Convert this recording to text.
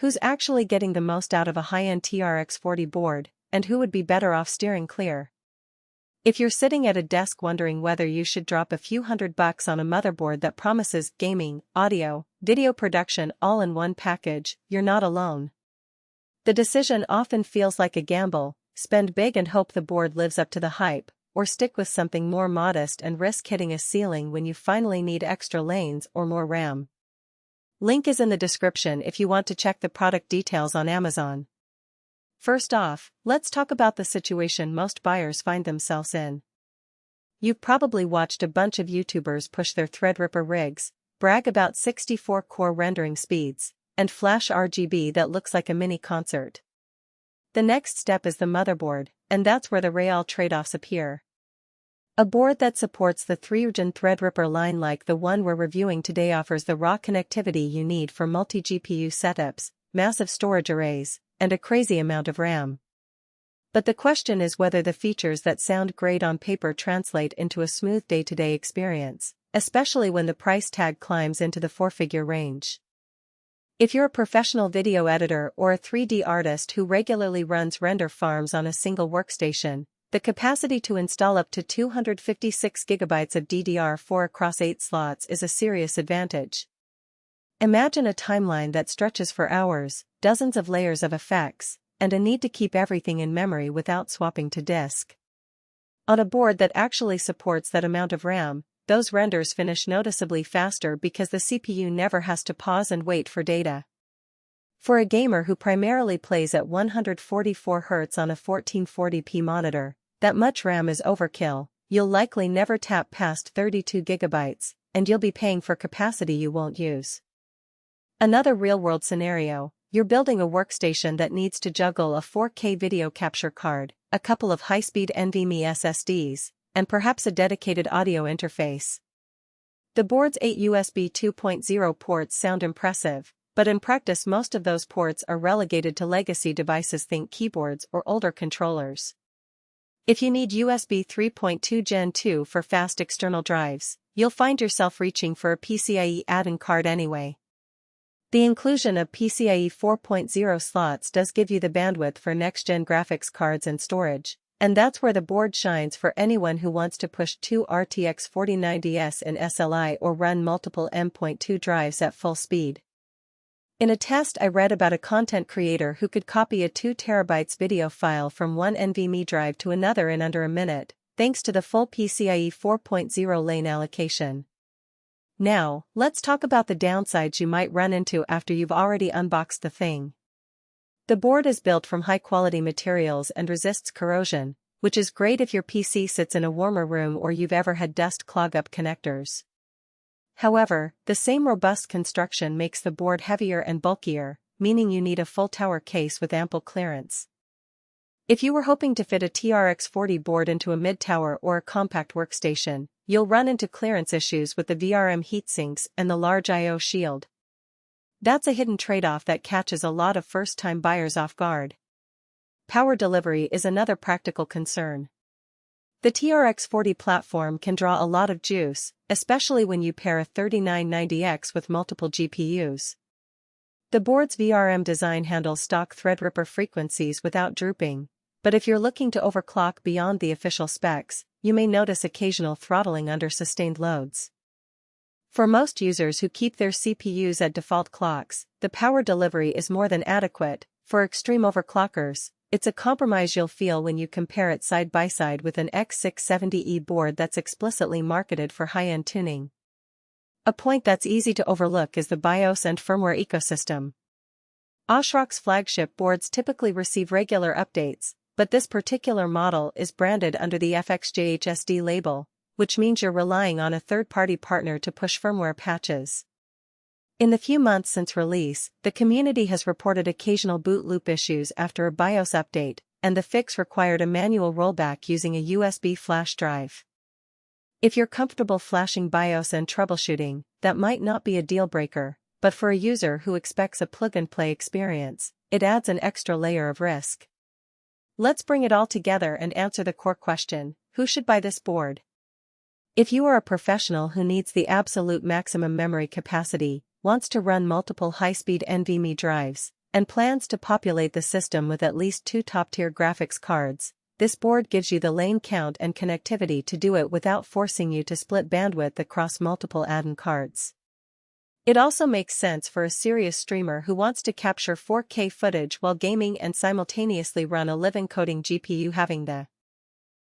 Who's actually getting the most out of a high-end TRX40 board, and who would be better off steering clear? If you're sitting at a desk wondering whether you should drop a few $100 on a motherboard that promises gaming, audio, video production all in one package, you're not alone. The decision often feels like a gamble: spend big and hope the board lives up to the hype, or stick with something more modest and risk hitting a ceiling when you finally need extra lanes or more RAM. Link is in the description if you want to check the product details on Amazon. First off, let's talk about the situation most buyers find themselves in. You've probably watched a bunch of YouTubers push their Threadripper rigs, brag about 64-core rendering speeds, and flash RGB that looks like a mini concert. The next step is the motherboard, and that's where the real trade-offs appear. A board that supports the 3-gen Threadripper line like the one we're reviewing today offers the raw connectivity you need for multi-GPU setups, massive storage arrays, and a crazy amount of RAM. But the question is whether the features that sound great on paper translate into a smooth day-to-day experience, especially when the price tag climbs into the four-figure range. If you're a professional video editor or a 3D artist who regularly runs render farms on a single workstation, the capacity to install up to 256 GB of DDR4 across 8 slots is a serious advantage. Imagine a timeline that stretches for hours, dozens of layers of effects, and a need to keep everything in memory without swapping to disk. On a board that actually supports that amount of RAM, those renders finish noticeably faster because the CPU never has to pause and wait for data. For a gamer who primarily plays at 144 Hz on a 1440p monitor, that much RAM is overkill. You'll likely never tap past 32 GB, and you'll be paying for capacity you won't use. Another real-world scenario: you're building a workstation that needs to juggle a 4K video capture card, a couple of high-speed NVMe SSDs, and perhaps a dedicated audio interface. The board's 8 USB 2.0 ports sound impressive, but in practice most of those ports are relegated to legacy devices, think keyboards or older controllers. If you need USB 3.2 Gen 2 for fast external drives, you'll find yourself reaching for a PCIe add-in card anyway. The inclusion of PCIe 4.0 slots does give you the bandwidth for next-gen graphics cards and storage, and that's where the board shines for anyone who wants to push 2 RTX 4090s in SLI or run multiple M.2 drives at full speed. In a test I read about a content creator who could copy a 2 TB video file from one NVMe drive to another in under a minute, thanks to the full PCIe 4.0 lane allocation. Now, let's talk about the downsides you might run into after you've already unboxed the thing. The board is built from high-quality materials and resists corrosion, which is great if your PC sits in a warmer room or you've ever had dust clog up connectors. However, the same robust construction makes the board heavier and bulkier, meaning you need a full tower case with ample clearance. If you were hoping to fit a TRX40 board into a mid-tower or a compact workstation, you'll run into clearance issues with the VRM heatsinks and the large I/O shield. That's a hidden trade-off that catches a lot of first-time buyers off guard. Power delivery is another practical concern. The TRX40 platform can draw a lot of juice, especially when you pair a 3990X with multiple GPUs. The board's VRM design handles stock Threadripper frequencies without drooping, but if you're looking to overclock beyond the official specs, you may notice occasional throttling under sustained loads. For most users who keep their CPUs at default clocks, the power delivery is more than adequate. For extreme overclockers, it's a compromise you'll feel when you compare it side by side with an X670E board that's explicitly marketed for high-end tuning. A point that's easy to overlook is the BIOS and firmware ecosystem. ASRock's flagship boards typically receive regular updates, but this particular model is branded under the FXJHSD label, which means you're relying on a third-party partner to push firmware patches. In the few months since release, the community has reported occasional boot loop issues after a BIOS update, and the fix required a manual rollback using a USB flash drive. If you're comfortable flashing BIOS and troubleshooting, that might not be a deal-breaker, but for a user who expects a plug-and-play experience, it adds an extra layer of risk. Let's bring it all together and answer the core question: who should buy this board? If you are a professional who needs the absolute maximum memory capacity, wants to run multiple high-speed NVMe drives, and plans to populate the system with at least 2 top-tier graphics cards. This board gives you the lane count and connectivity to do it without forcing you to split bandwidth across multiple add-in cards. It also makes sense for a serious streamer who wants to capture 4K footage while gaming and simultaneously run a live encoding GPU. Having the